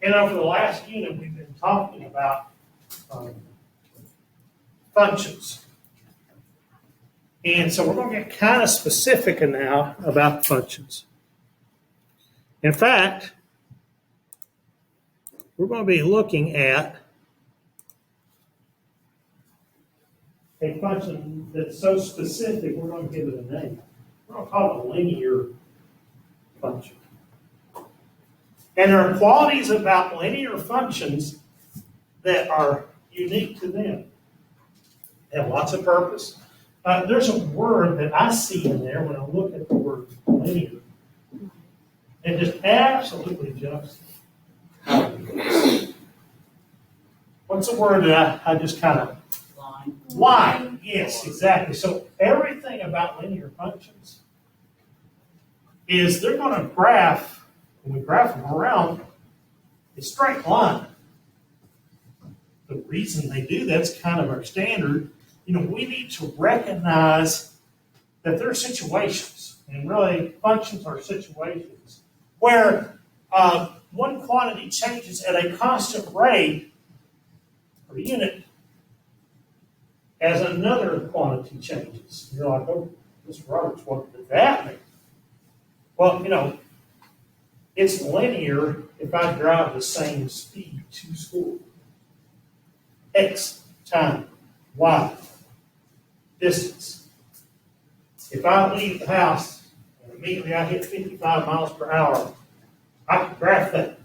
And over the last unit, we've been talking about functions. And so we're going to get kind of specific now about functions. In fact, we're going to be looking at a function that's so specific, we're going to give it a name. We're going to call it a linear function. And there are qualities about linear functions that are unique to them. They have lots of purpose. There's a word that I see in there when I look at the word linear. It just absolutely jumps out. What's the word that I just kind of... Line. Yes, exactly. So everything about linear functions is they're going to graph, when we graph them around, a straight line. The reason they do that's kind of our standard. We need to recognize that there are situations, and really functions are situations, where one quantity changes at a constant rate per unit as another quantity changes. You're like, oh, Mr. Roberts, what does that mean? Well, it's linear if I drive the same speed to school. X time, Y, distance. If I leave the house and immediately I hit 55 miles per hour, I can graph that.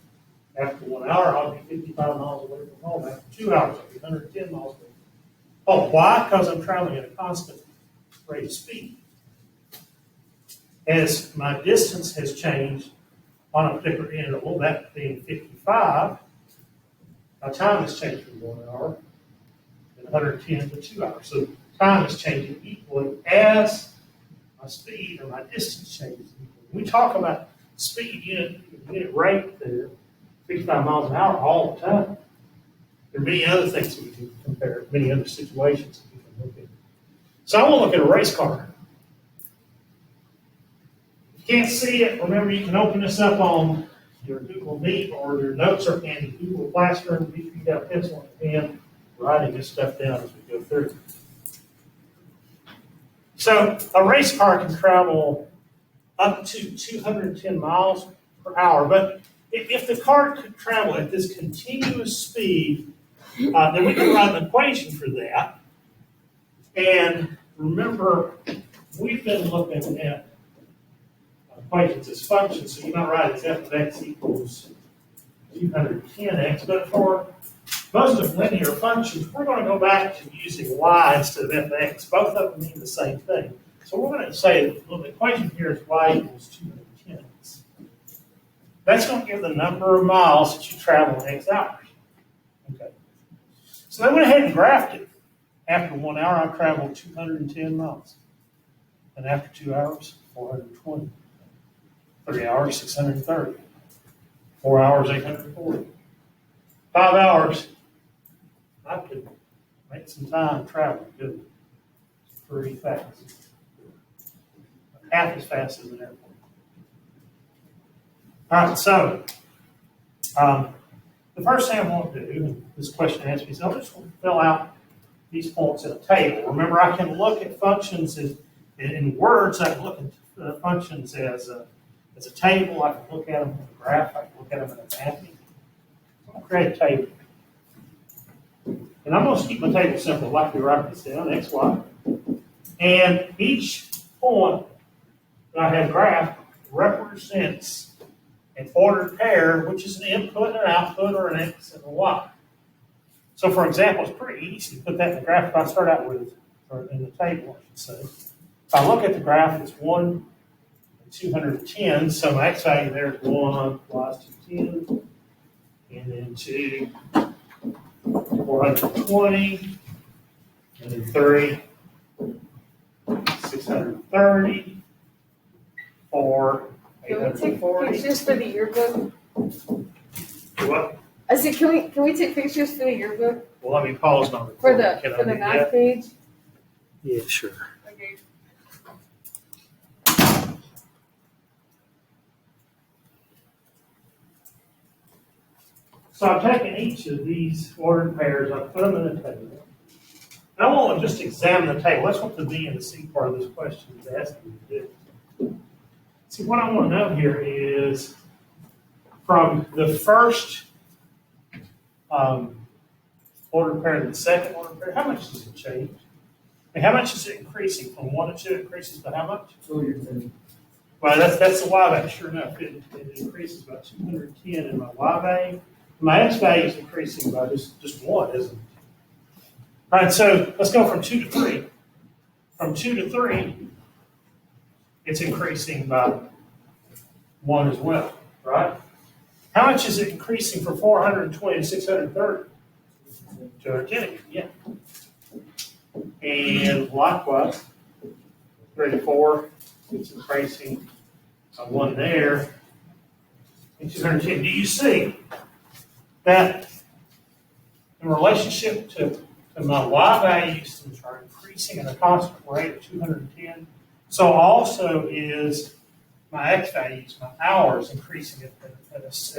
After 1 hour, I'll be 55 miles away from home. After 2 hours, I'll be 110 miles away. Oh, why? Because I'm traveling at a constant rate of speed. As my distance has changed on a particular interval, that being 55, my time has changed from 1 hour and 110 to 2 hours. So time is changing equally as my speed or my distance changes equally. We talk about speed unit rate there, 55 miles an hour all the time. There are many other things that we can compare, many other situations that we can look at. So I want to look at a race car. If you can't see it, remember you can open this up on your Google Meet or your notes are in Google Classroom. If you got a pencil and a pen, writing this stuff down as we go through. So a race car can travel up to 210 miles per hour, but if the car could travel at this continuous speed, then we can write an equation for that. And remember, we've been looking at equations as functions, so you might write as f of x equals 210x, but for most of linear functions, we're going to go back to using y instead of f of x. Both of them mean the same thing. So we're going to say that the equation here is y equals 210x. That's going to give the number of miles that you travel in x hours. Okay. So I went ahead and graphed it. After 1 hour, I traveled 210 miles. And after 2 hours, 420. 3 hours, 630. 4 hours, 840. 5 hours, I could make some time traveling, couldn't I? Pretty fast. Half as fast as an airplane. All right, so the first thing I want to do, and this question asks me, is I just want to fill out these points in a table. Remember, I can look at functions in words. I can look at functions as a table. I can look at them in a graph. I can look at them in a mapping. I'm going to create a table. And I'm going to keep my table simple, like we write this down, x, y. And each point that I have graphed represents an ordered pair, which is an input and an output, or an x and a y. So, for example, it's pretty easy to put that in the graph if I start out with, or in the table, I should say. If I look at the graph, it's 1 and 210, so my x value there is 1 plus 210, and then 2, 420, and then 3, 630, 4, Can we take pictures for the yearbook? What? I said, can we take pictures for the yearbook? Well, let me pause my For recording. the math page? Yeah, sure. Okay. So I've taken each of these ordered pairs, I've put them in a table. And I want to just examine the table. That's what the B and the C part of this question is asking me to do. See, what I want to know here is from the first ordered pair to the second ordered pair, how much does it change? And how much is it increasing? From 1 to 2 it increases by how much? Well, that's the Y value, sure enough. It increases by 210 in my Y value. My X value is increasing by just 1, isn't it? All right, so let's go from 2 to 3. From 2 to 3, it's increasing by 1 as well, right? How much is it increasing from 420 to 630? 210, yeah. And likewise, 3 to 4, it's increasing by 1 there, and 210. Do you see that in relationship to my Y values, which are increasing at a constant rate of 210, so also is my X values, my hours, increasing at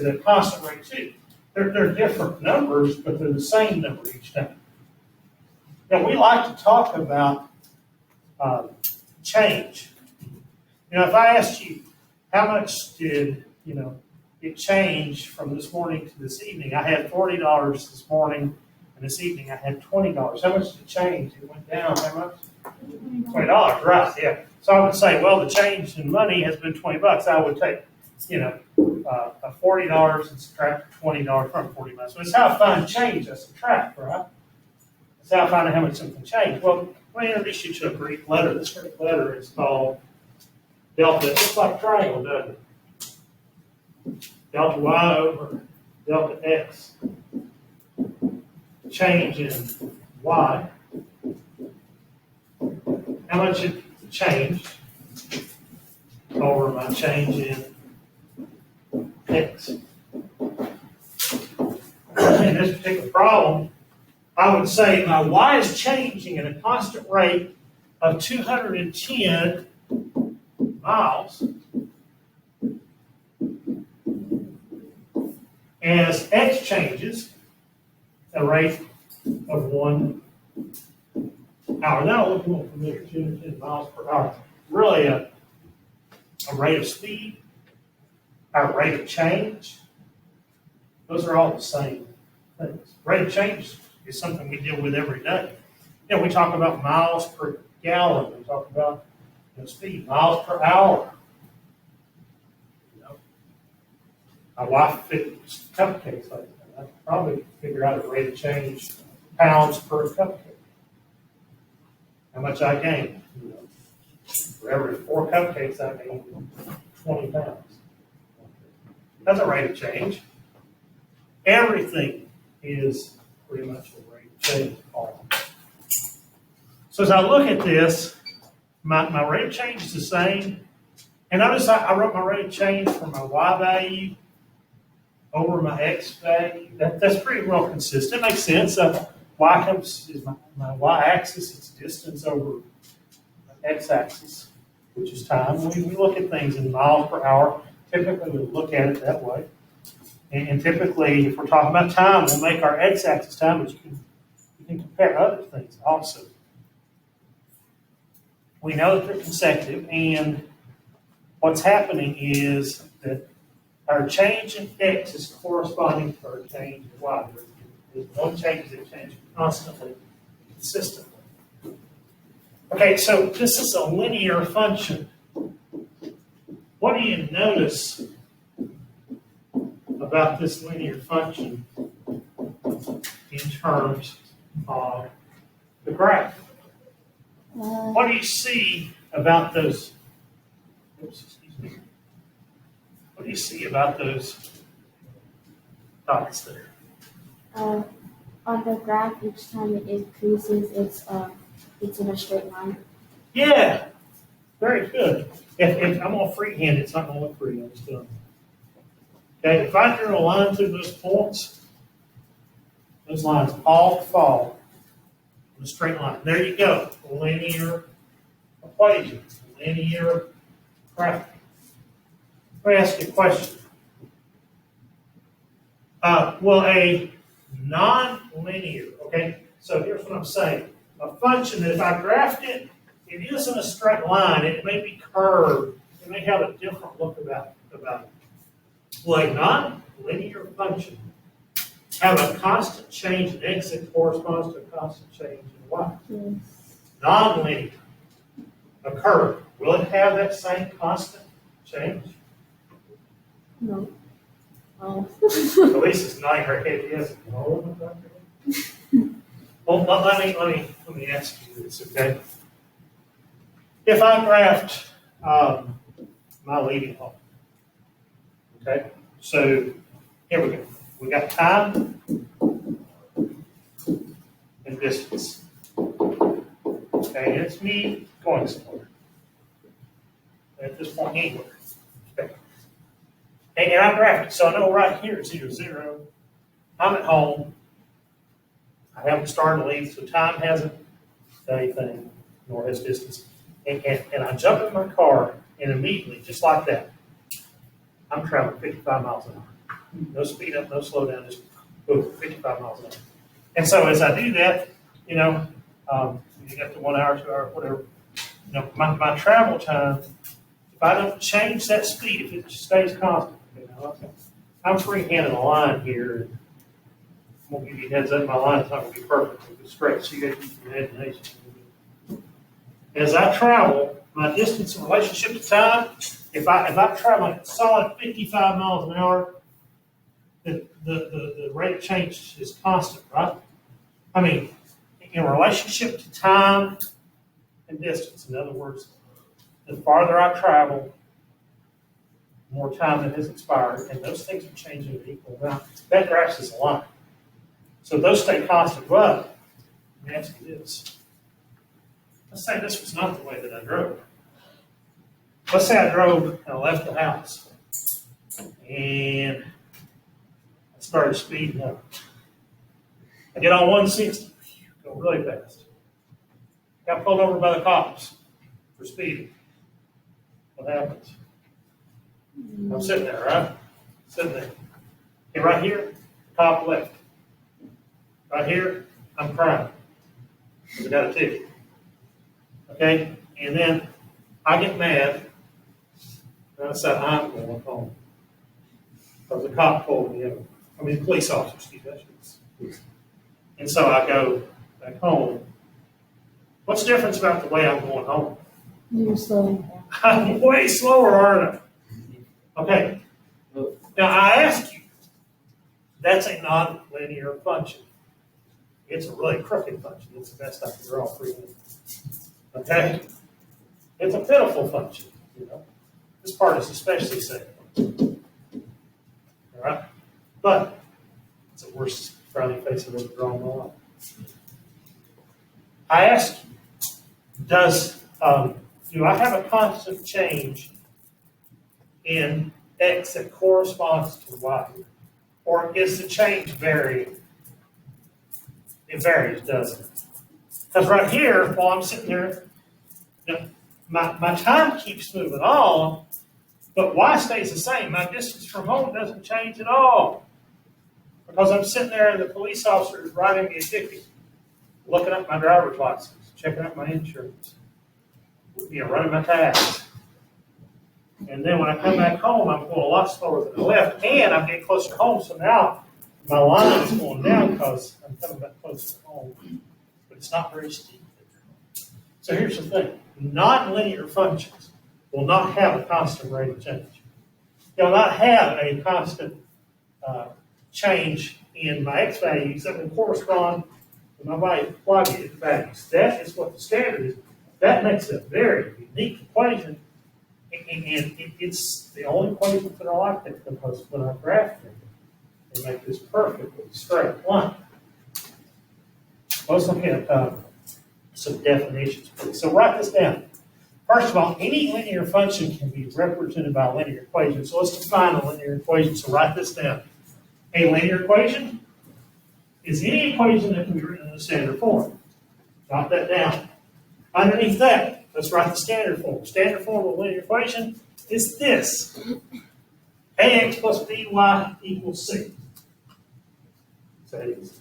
a constant rate too. They're different numbers, but they're the same number each time. Now, we like to talk about change. If I asked you, how much did, it change from this morning to this evening? I had $40 this morning, and this evening I had $20. How much did it change? It went down, how much? $20, right, yeah. So I would say, well, the change in money has been $20. I would take, $40 and subtract $20 from $40. So it's how I find change I subtract, right? It's how I find out how much something changed. Well, let me introduce you to a Greek letter. This Greek letter is called delta. It looks like a triangle, doesn't it? Delta Y over delta X. Change in Y. How much it changed over my change in X. In this particular problem, I would say my Y is changing at a constant rate of 210 miles as X changes at a rate of 1 hour. That'll look more familiar, 210 miles per hour. Really a rate of speed, our rate of change, those are all the same things. Rate of change is something we deal with every day. We talk about miles per gallon. We talk about speed, miles per hour. My wife fixed cupcakes like that. I could probably figure out a rate of change, pounds per cupcake. How much I gain. For every 4 cupcakes, I gain 20 pounds. That's a rate of change. Everything is pretty much a rate of change. So as I look at this, my rate of change is the same. And notice I wrote my rate of change for my Y value over my X value. That's pretty well consistent. It makes sense. Y is my Y-axis. It's distance over the X-axis, which is time. We look at things in miles per hour. Typically, we look at it that way. And typically, if we're talking about time, we'll make our X-axis time, but you can compare other things also. We know that they're consecutive, and what's happening is that our change in X is corresponding to our change in Y. There's no changes that change constantly, consistently. Okay, so this is a linear function. What do you notice about this linear function in terms of the graph? What do you see about those? Oops, excuse me. What do you see about those dots there? On the graph, each time it increases, it's in a straight line. Yeah, very good. If I'm going to freehand, it's not going to look pretty. I'm just doing it. Okay, if I drew a line through those points, those lines all fall in a straight line. There you go, linear equation, linear graph. Let me ask you a question. Well, a non-linear, okay? So here's what I'm saying. A function that if I graphed it, it isn't a straight line. It may be curved. It may have a different look about it. Well, a non-linear function have a constant change in x that corresponds to a constant change in y. Yes. Non-linear. A curve. Will it have that same constant change? No. Oh. At least it's not her head. Yes. No. Well, let me ask you this, okay? If I graphed my leading home, okay? So here we go. We got time and distance. Okay, and it's me going somewhere. At this point, anywhere. Okay. And I graphed it, so I know right here is 0, 0. I'm at home. I haven't started to leave, so time hasn't done anything, nor has distance. And I jump in my car, and immediately, just like that, I'm traveling 55 miles an hour. No speed up, no slow down, just boom, 55 miles an hour. And so as I do that, you get to 1 hour, 2 hours, whatever. My travel time, if I don't change that speed, if it stays constant, I'm freehanding a line here. I'm going to give you a heads up, my line is not going to be perfect. It's straight, so you got to use your imagination. As I travel, my distance in relationship to time, if I'm traveling at solid 55 miles an hour, the rate of change is constant, right? I mean, in relationship to time and distance. In other words, the farther I travel, the more time that has expired, and those things are changing at equal amount. That graph is a line. So those stay constant, but let me ask you this. Let's say this was not the way that I drove. Let's say I drove and I left the house and I started speeding up. I get on 160, go really fast. Got pulled over by the cops for speeding. What happens? I'm sitting there, right? Sitting there. Okay, right here, cop left. Right here, I'm crying. I got a ticket. Okay? And then I get mad. And I said, I'm going home. Because the cop pulled me over. I mean, the police officer, excuse me. And so I go back home. What's the difference about the way I'm going home? You're slowing down. I'm way slower, aren't I? Okay. Now I ask you, that's a non-linear function. It's a really crooked function. It's the best I can draw for you. Okay? It's a pitiful function, This part is especially sad. All right? But it's the worst frowny face I've ever drawn in my life. I ask you, do I have a constant change in x that corresponds to y? Or is the change varying? It varies, doesn't it? Because right here, while I'm sitting there, my time keeps moving on, but y stays the same. My distance from home doesn't change at all. Because I'm sitting there and the police officer is writing me a ticket, looking up my driver's license, checking out my insurance, running my tags. And then when I come back home, I'm going a lot slower than I left, and I'm getting closer to home, so now my line is going down because I'm coming back closer to home. But it's not very steep. So here's the thing. Non-linear functions will not have a constant rate of change. They'll not have a constant change in my x values that will correspond to my y values. That is what the standard is. That makes a very unique equation. And it's the only equations that are like that, because when I graph them, they make this perfectly straight line. Let's look at some definitions, please. So write this down. First of all, any linear function can be represented by a linear equation. So let's define a linear equation. So write this down. A linear equation is any equation that can be written in the standard form. Jot that down. Underneath that, let's write the standard form. Standard form of a linear equation is this. Ax plus by equals c. So ABC.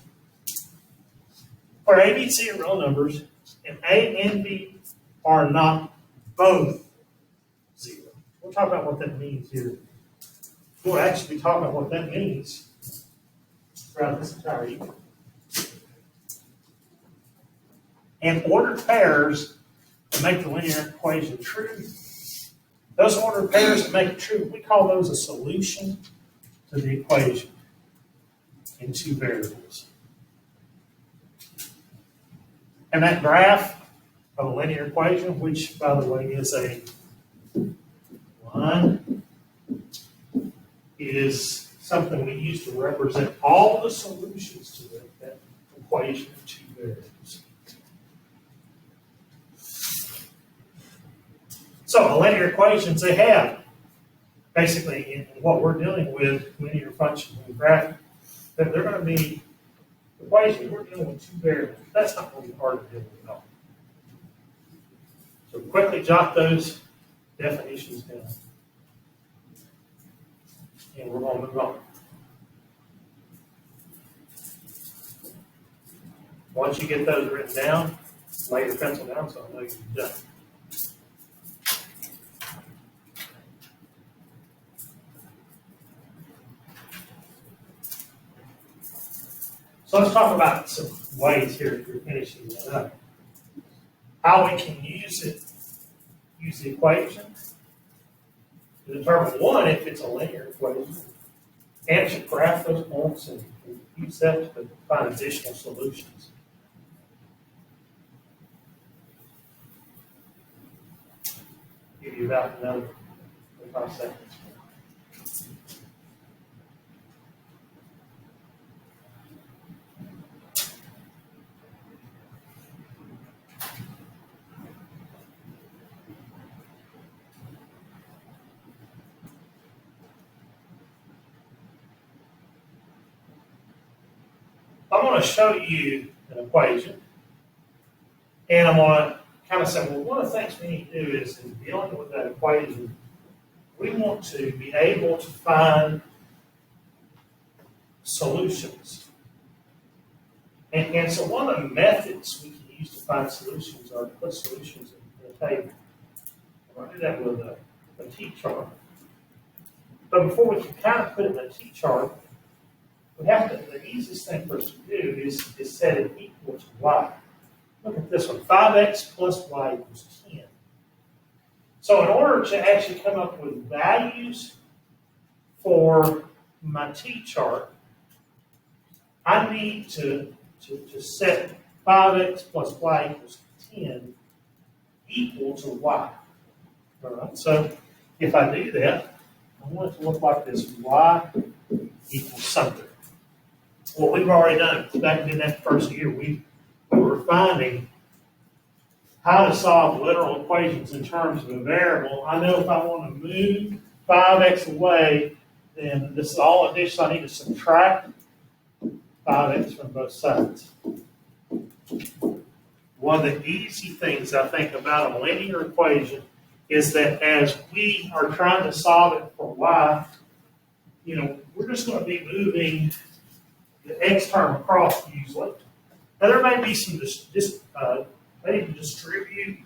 Where A, B, C are real numbers, and A and B are not both zero. We'll talk about what that means here. We'll actually be talking about what that means throughout this entire evening. And ordered pairs that make the linear equation true. Those ordered pairs that make it true, we call those a solution to the equation in two variables. And that graph of a linear equation, which, by the way, is a line, is something we use to represent all the solutions to that equation of two variables. So, linear equations, they have, basically, in what we're dealing with, linear functions and graph, that they're going to be equations. We're dealing with two variables. That's not really hard to deal with at all. So quickly jot those definitions down. And we're going to move on. Once you get those written down, lay your pencil down so I know you've done. So let's talk about some ways here if you're finishing that up. How we can use the equation to determine, one, if it's a linear equation, and to graph those points and use that to find additional solutions. Give you about another 25 seconds. I'm going to show you an equation, and I'm going to kind of say, well, one of the things we need to do is, in dealing with that equation, we want to be able to find solutions. And so one of the methods we can use to find solutions are to put solutions in a table. I'm going to do that with a T-chart. But before we can kind of put it in a T-chart, we have to, the easiest thing for us to do is set it equal to y. Look at this one, 5x plus y equals 10. So in order to actually come up with values for my T-chart, I need to set 5x plus y equals 10 equal to y. All right, so if I do that, I want it to look like this, y equals something. What we've already done back in that first year, we were finding how to solve literal equations in terms of a variable. I know if I want to move 5x away, then this is all addition. I need to subtract 5x from both sides. One of the easy things I think about a linear equation is that as we are trying to solve it for y, we're just going to be moving the x term across usually. Now there may be some maybe to distribute.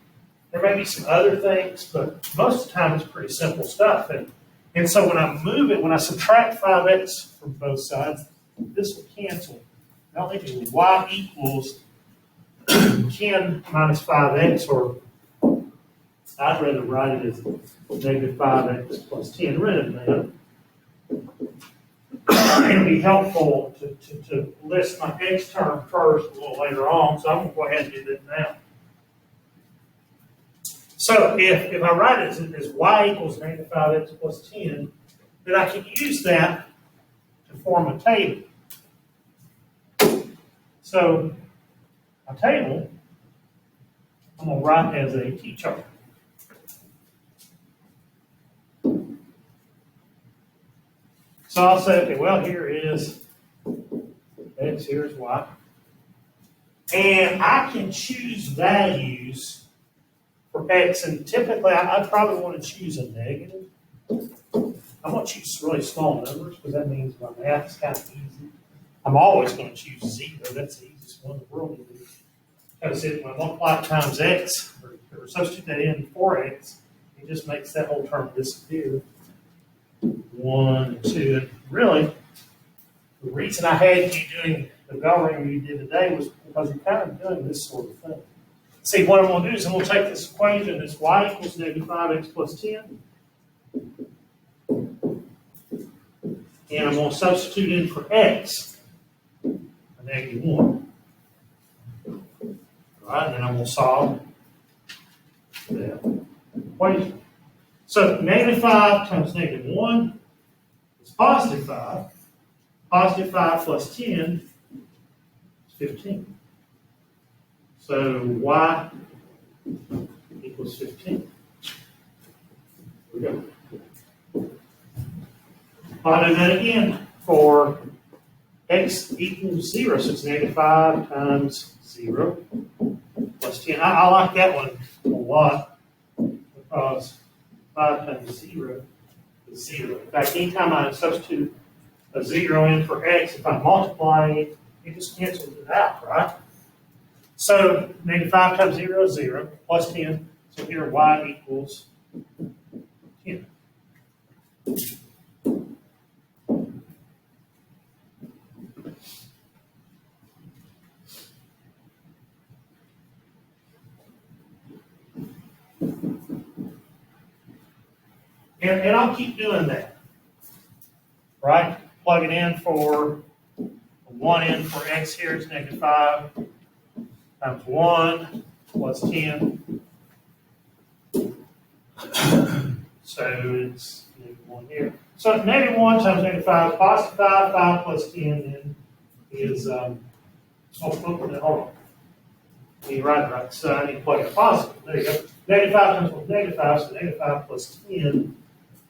There may be some other things, but most of the time it's pretty simple stuff. And so when I move it, when I subtract 5x from both sides, this will cancel. Now I think y equals 10 minus 5x, or I'd rather write it as negative 5x plus 10 rather than that. It'll be helpful to list my x term first a little later on, so I'm going to go ahead and do that now. So if I write it as y equals negative 5x plus 10, then I can use that to form a table. So a table, I'm going to write as a T-chart. So I'll say, okay, well, here is x, here's y. And I can choose values for x, and typically I probably want to choose a negative. I'm going to choose really small numbers because that means my math is kind of easy. I'm always going to choose 0. That's the easiest one in the world to do. Because when I multiply times x, or substitute that in for x, it just makes that whole term disappear. 1 and 2. And really, the reason I had you doing the bell ring you did today was because you're kind of doing this sort of thing. See, what I'm going to do is I'm going to take this equation, this y equals negative 5x plus 10, and I'm going to substitute in for x, a negative 1. All right, and then I'm going to solve that equation. So negative 5 times negative 1 is positive 5. Positive 5 plus 10 is 15. So y equals 15. Here we go. I'll do that again for x equals 0. So it's negative 5 times 0 plus 10. I like that one a lot because 5 times 0 is 0. In fact, anytime I substitute a 0 in for x, if I'm multiplying it, it just cancels it out, right? So negative 5 times 0 is 0, plus 10. So here y equals 10. And I'll keep doing that, right? Plug it in for 1 in for x here is negative 5 times 1 plus 10. So it's negative 1 here. So negative 1 times negative 5, positive 5, 5 plus 10 then is, hold on. You're right. So I need to plug in a positive. There you go. Negative 5 times 1 is negative 5, so negative 5 plus 10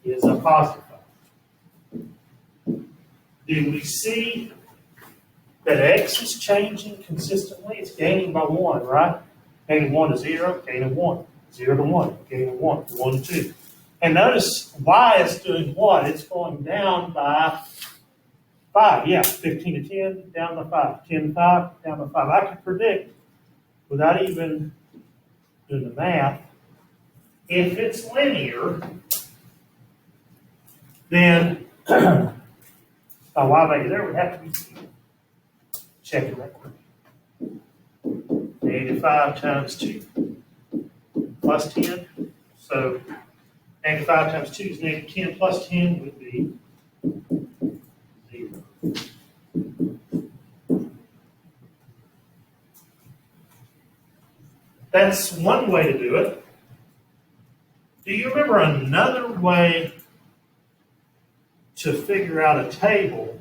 is a positive 5. Do we see that x is changing consistently? It's gaining by 1, right? Gaining 1 to 0, gaining 1. 0 to 1, gaining 1, 1 to 2. And notice y is doing what? It's going down by 5. Yeah, 15 to 10, down by 5. 10 to 5, down by 5. I can predict, without even doing the math, if it's linear, then my y value there would have to be 0. Check it right quick. Negative 5 times 2 plus 10. So negative 5 times 2 is negative 10 plus 10 would be 0. That's one way to do it. Do you remember another way to figure out a table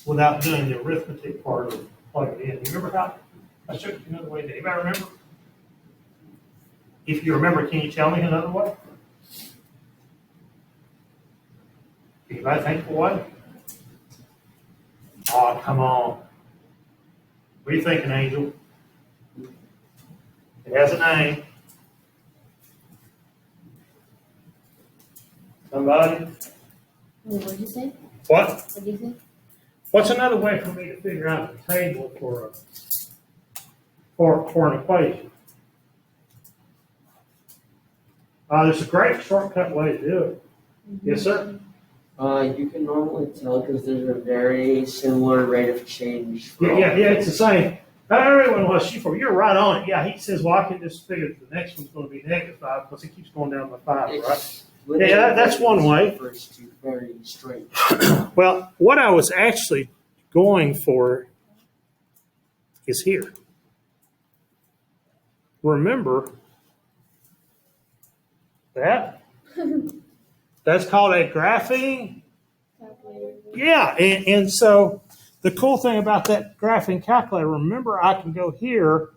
without doing the arithmetic part of plugging it in? Do you remember how I showed you another way? Did anybody remember? If you remember, can you tell me another way? Anybody think of a way? Oh, come on. What are you thinking, Angel? It has a name. Somebody? What did you say? What? What did you say? What's another way for me to figure out the table for an equation? There's a great shortcut way to do it. Yes, sir? You can normally tell because there's a very similar rate of change. Yeah, it's the same. Everyone was shoot for. You're right on it. Yeah, he says, well, I can just figure the next one's going to be negative 5 because it keeps going down by 5, right? Yeah, that's one way. First two very straight. Well, what I was actually going for is here. Remember that? That's called a graphing. Yeah, and so the cool thing about that graphing calculator, remember I can go here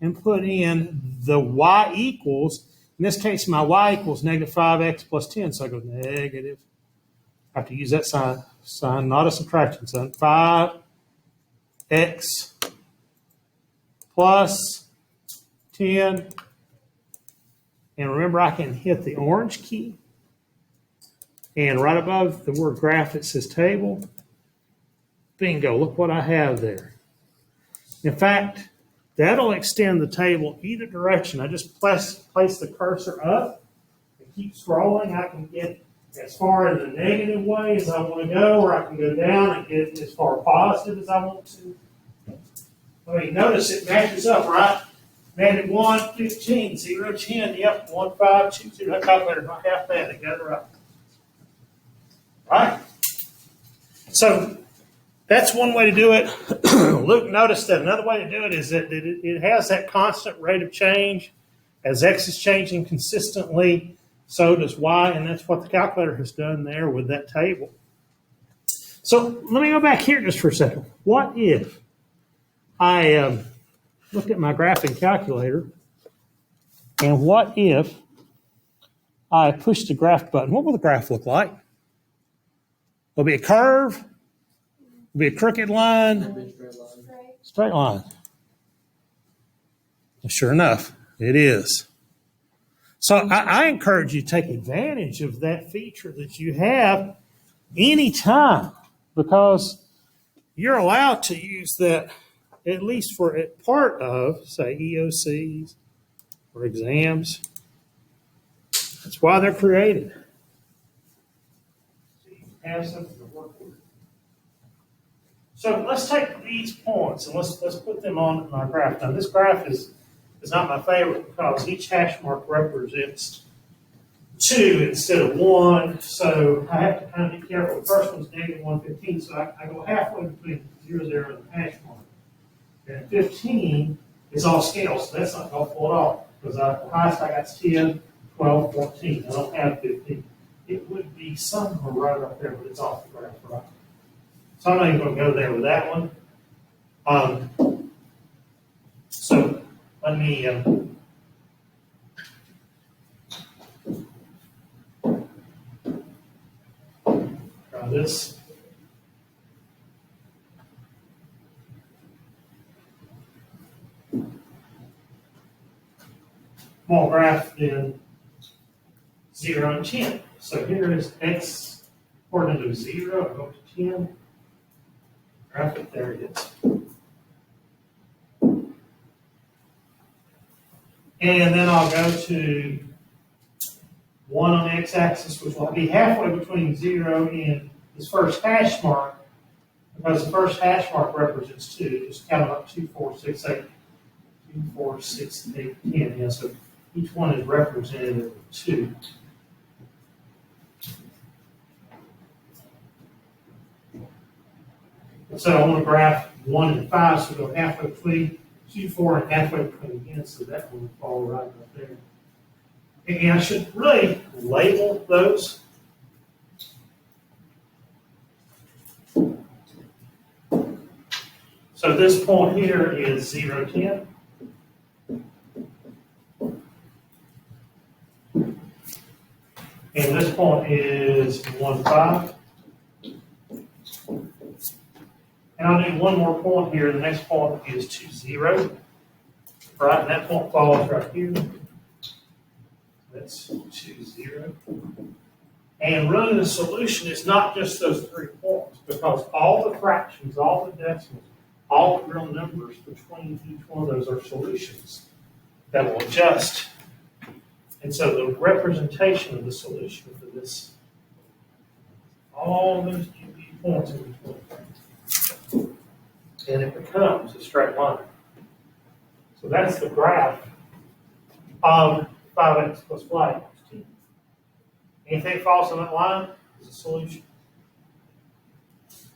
and put in the y equals, in this case my y equals negative 5x plus 10, so I go negative. I have to use that sign, not a subtraction sign. 5x plus 10. And remember, I can hit the orange key. And right above the word graph, it says table. Bingo, look what I have there. In fact, that'll extend the table either direction. I just place the cursor up and keep scrolling. I can get as far in the negative way as I want to go, or I can go down and get as far positive as I want to. I mean, notice it matches up, right? -1, 15, 0, 10, yep, 1, 5, 2, 2. That calculator's not half bad, they got it right. Right? So that's one way to do it. Luke noticed that another way to do it is that it has that constant rate of change. As X is changing consistently, so does Y, and that's what the calculator has done there with that table. So let me go back here just for a second. What if I look at my graphing calculator, and what if I push the graph button? What will the graph look like? Will it be a curve? Will it be a crooked line? Straight line. Well, sure enough, it is. So I encourage you to take advantage of that feature that you have anytime, because you're allowed to use that at least for a part of, say, EOCs or exams. That's why they're created. So you can have something to work with. So let's take these points and let's put them on my graph. Now this graph is not my favorite because each hash mark represents 2 instead of 1. So I have to kind of be careful. The first one's -115, so I go halfway between 0, 0 and the hash mark. And 15 is all scale, so that's not helpful at all because the highest I got is 10, 12, 14. I don't have 15. It would be somewhere right up there, but it's off the graph, right? So I'm not even going to go there with that one. So let me try this. Small graph then 0 and 10. So here is X according to 0, I go to 10. Graph it, there it is. And then I'll go to 1 on the x-axis, which will be halfway between 0 and this first hash mark, because the first hash mark represents 2. Just count them up 2, 4, 6, 8. 2, 4, 6, 8, 10. Yeah, so each one is represented with 2. So I want to graph 1 and 5, so go halfway between 2, 4, and halfway between again, so that one will fall right up there. And I should really label those. So this point here is 0, 10. And this point is 1, 5. And I'll do one more point here. The next point is 2, 0. Right, and that point falls right here. That's 2, 0. And really the solution is not just those 3 points, because all the fractions, all the decimals, all the real numbers between each one of those are solutions that will adjust. And so the representation of the solution for this, all those points in between, and it becomes a straight line. So that's the graph of 5x plus y equals 10. Anything false on that line is a solution.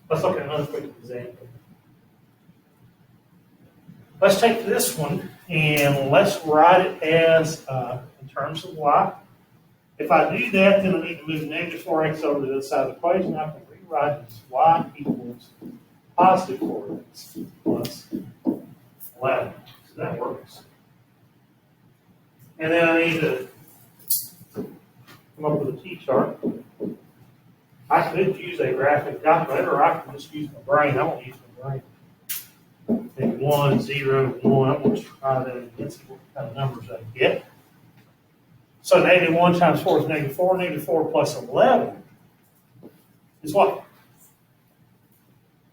Let's look at another quick example. Let's take this one and let's write it as in terms of y. If I do that, then I need to move -4x over to the other side of the equation. I can rewrite it as y equals positive 4x plus 11. So that works. And then I need to come up with a t-chart. I could use a graphic calculator, or I can just use my brain. I won't use my brain. And 1, 0, 1. I'm going to try that again, see what kind of numbers I get. So -1 times 4 is -4. -4 plus 11 is what?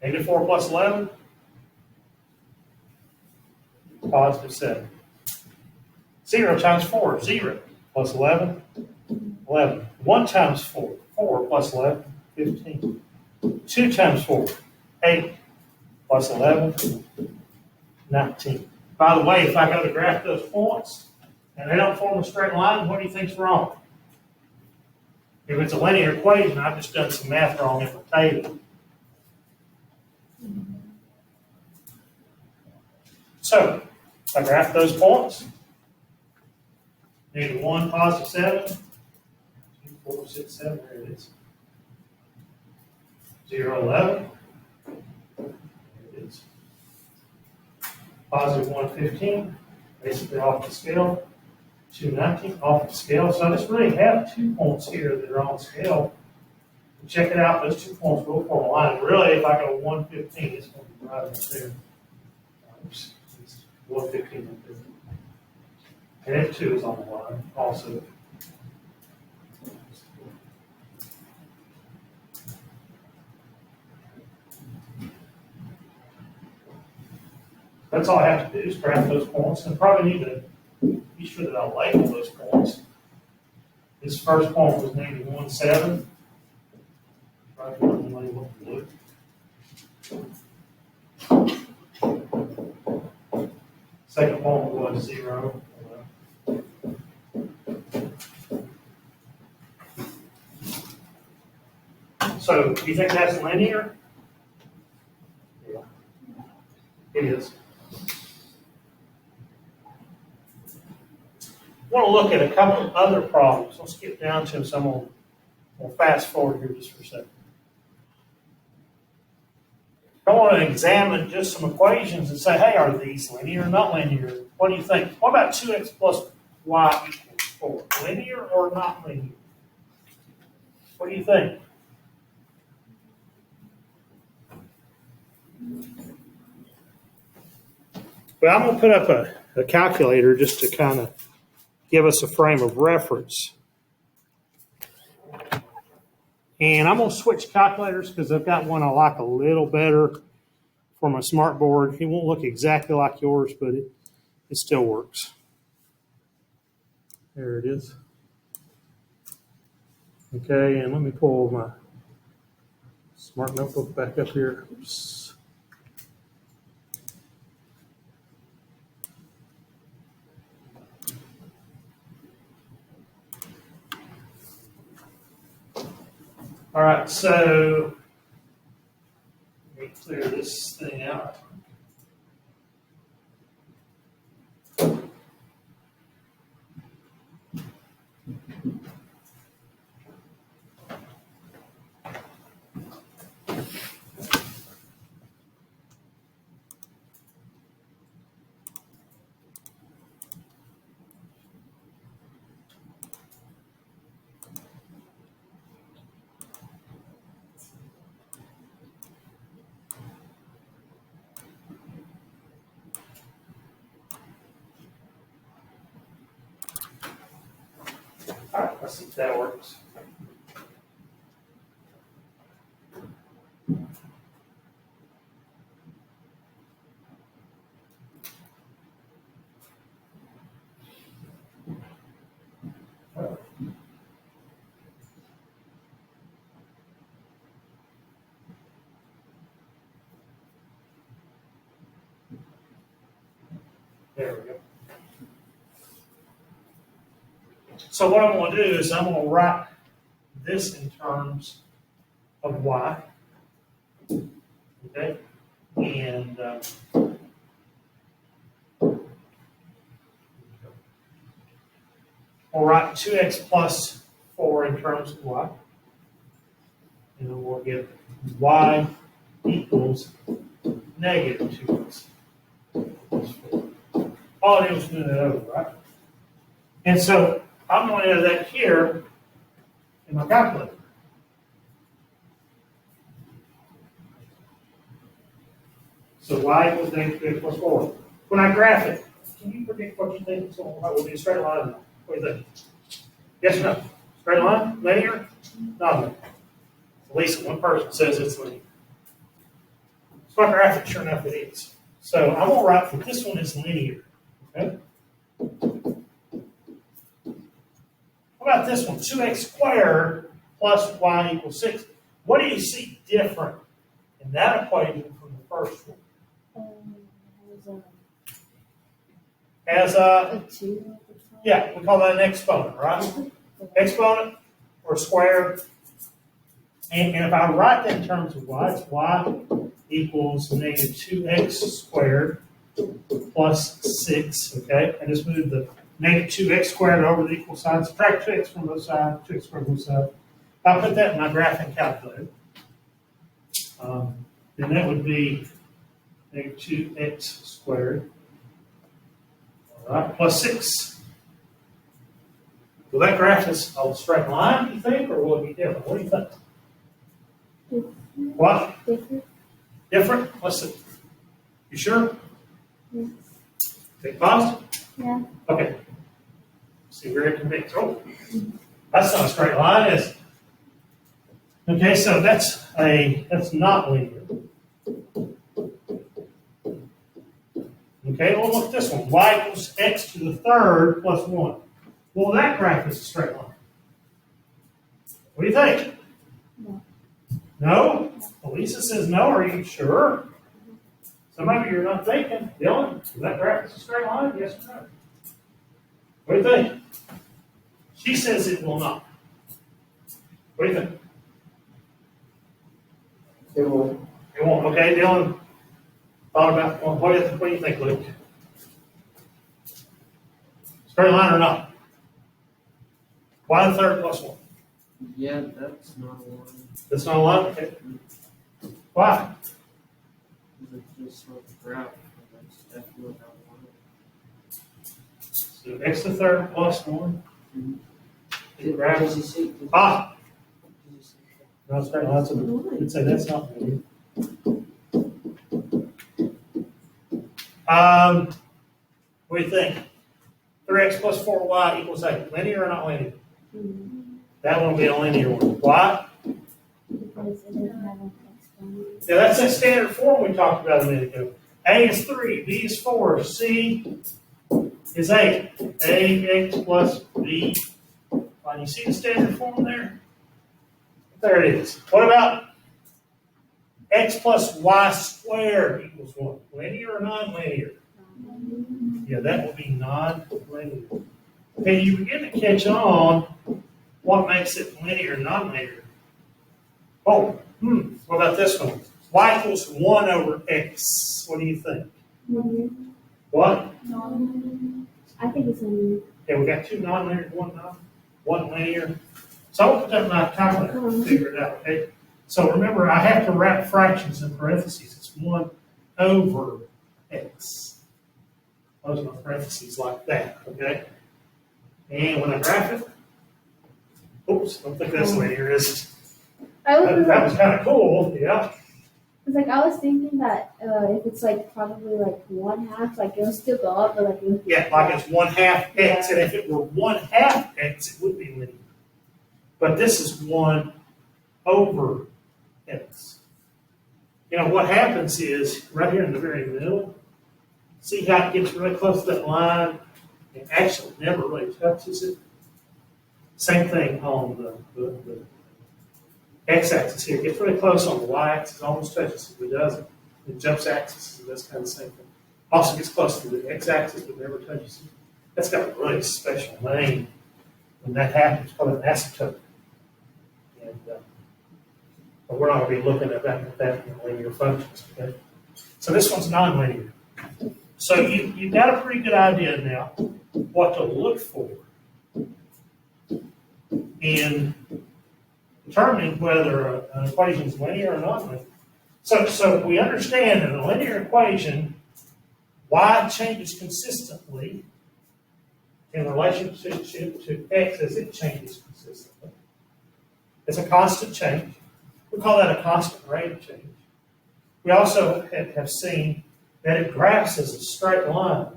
Negative 4 plus 11, positive 7. 0 times 4, 0. Plus 11, 11. 1 times 4, 4 plus 11, 15. 2 times 4, 8. Plus 11, 19. By the way, if I go to graph those points and they don't form a straight line, what do you think's wrong? If it's a linear equation, I've just done some math wrong in my table. So, if I graph those points, negative 1, positive 7, 2, 4, 6, 7, there it is. 0, 11, there it is. Positive 1, 15, basically off the scale. 2, 19, off the scale. So I just really have 2 points here that are on scale. Check it out, those 2 points will form a line. Really, if I go 1, 15, it's going to be right up there. Oops, it's 1, 15 up there. And F2 is on the line also. That's all I have to do is graph those points, and probably need to be sure that I label those points. This first point was negative 1, 7. Right, label it blue. Second point was 0. So, do you think that's linear? Yeah. It is. I want to look at a couple of other problems. Let's get down to them, so I'm going to fast forward here just for a second. I want to examine just some equations and say, hey, are these linear or not linear? What do you think? What about 2x plus y equals 4? Linear or not linear? What do you think? Well, I'm going to put up a calculator just to kind of give us a frame of reference. And I'm going to switch calculators because I've got one I like a little better for my smart board. It won't look exactly like yours, but it still works. There it is. Okay, and let me pull my smart notebook back up here. Oops. All right, so let me clear this thing out. All right, let's see if that works. There we go. So what I'm going to do is I'm going to write this in terms of y. Okay? And we'll write 2x plus 4 in terms of y. And then we'll get y equals negative 2x plus 4. All it is doing that over, right? And so I'm going to enter that here in my calculator. So y equals negative 2x plus 4. When I graph it, can you predict what you think it's going to will be a straight line or not? What do you think? Yes or no? Straight line? Linear? Not linear. At least one person says it's linear. So I graph it, sure enough it is. So I'm gonna write that this one is linear, okay? How about this one, 2x squared plus y equals 6? What do you see different in that equation from the first one? Has As a, a 2 at the top. yeah, we call that an exponent, right? Exponent or square. And if I write that in terms of y, it's y equals negative 2x squared plus 6, okay? I just move the negative 2x squared over the equal sign, subtract 2x from both sides, 2x squared from both sides. I'll put that in my graphing calculator. Then that would be negative 2x squared, all right, plus 6. Will that graph is a straight line, do you think, or will it be different? What do you think? What? Different. Different? Let's see. You sure? Yes. Think positive? Yeah. Okay. See, very convinced. Oh, that's not a straight line, is it? Okay, so that's not linear. Okay, well, look at this one. Y equals x to the third plus 1. Well, that graph is a straight line. What do you think? No. No? Elisa says no. Are you sure? Some of you are not thinking. Dylan, is that graph is a straight line? Yes or no? What do you think? She says it will not. What do you think? It will. It won't. Okay, Dylan thought about, well, what do you think, Luke? Straight line or not? Y to the third plus 1. Yeah, that's not a line. That's not a line? Okay. Why? It's just not the graph. That's definitely not a line. So x to the third plus 1. Did Graph. you see? Ah! Did you see? No, straight lines. I'd say that's not linear. What do you think? 3x plus 4y equals 8. Linear or not linear? That one will be a linear one. Why? Because it doesn't have an exponent. Yeah, that's that standard form we talked about a minute ago. A is 3, B is 4, C is 8. Ax plus B. Fine, you see the standard form there? There it is. What about x plus y squared equals 1? Linear or non-linear? Yeah, that will be non-linear. Okay, you begin to catch on what makes it linear and non-linear. Oh, what about this one? Y equals 1 over x. What do you think? What? I think it's linear. Okay, we got two non-linear, one linear. So I'll put that in my calculator and figure it out, okay? So remember, I have to wrap fractions in parentheses. It's 1 over x. Close my parentheses like that, okay? And when I graph it, oops, I don't think that's linear, is it? That was kind of cool, yeah. It's like I was thinking that if it's like probably like 1/2, like it'll still go up, but like it'll, Yeah, like it's 1/2 x, and if it were 1/2 x, it would be linear. But this is 1 over x. You know, what happens is, right here in the very middle, see how it gets really close to that line? It actually never really touches it. Same thing on the x-axis here. It gets really close on the y-axis, almost touches it, but it doesn't. It jumps axis, and does kind of the same thing. Also gets close to the x-axis, but never touches it. That's got a really special name. When that happens, it's called an asymptote. And but we're not going to be looking at that in linear functions. Okay? So this one's nonlinear. So you've got a pretty good idea now what to look for in determining whether an equation is linear or nonlinear. So we understand in a linear equation, y changes consistently in relationship to x as it changes consistently. It's a constant change. We call that a constant rate of change. We also have seen that it graphs as a straight line.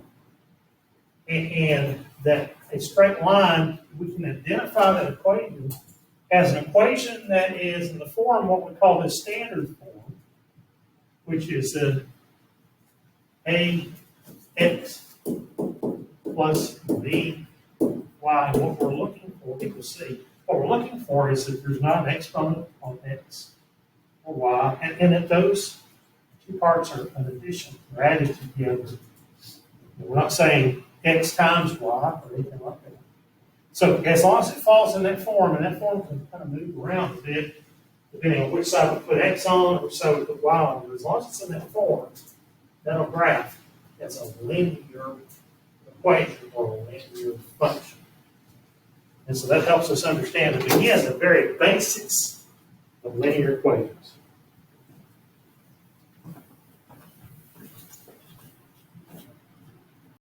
And that a straight line, we can identify that equation as an equation that is in the form, what we call the standard form. which is AX plus B Y. And what we're looking for, equal C, what we're looking for is that there's not an exponent on X or Y, and that those two parts are an addition, they're added together. We're not saying X times Y or anything like that. So as long as it falls in that form, and that form can kind of move around a bit, depending on which side we put X on or which side we put Y on, but as long as it's in that form, that'll graph, that's a linear equation or a linear function. And so that helps us understand, again, the very basics of linear equations.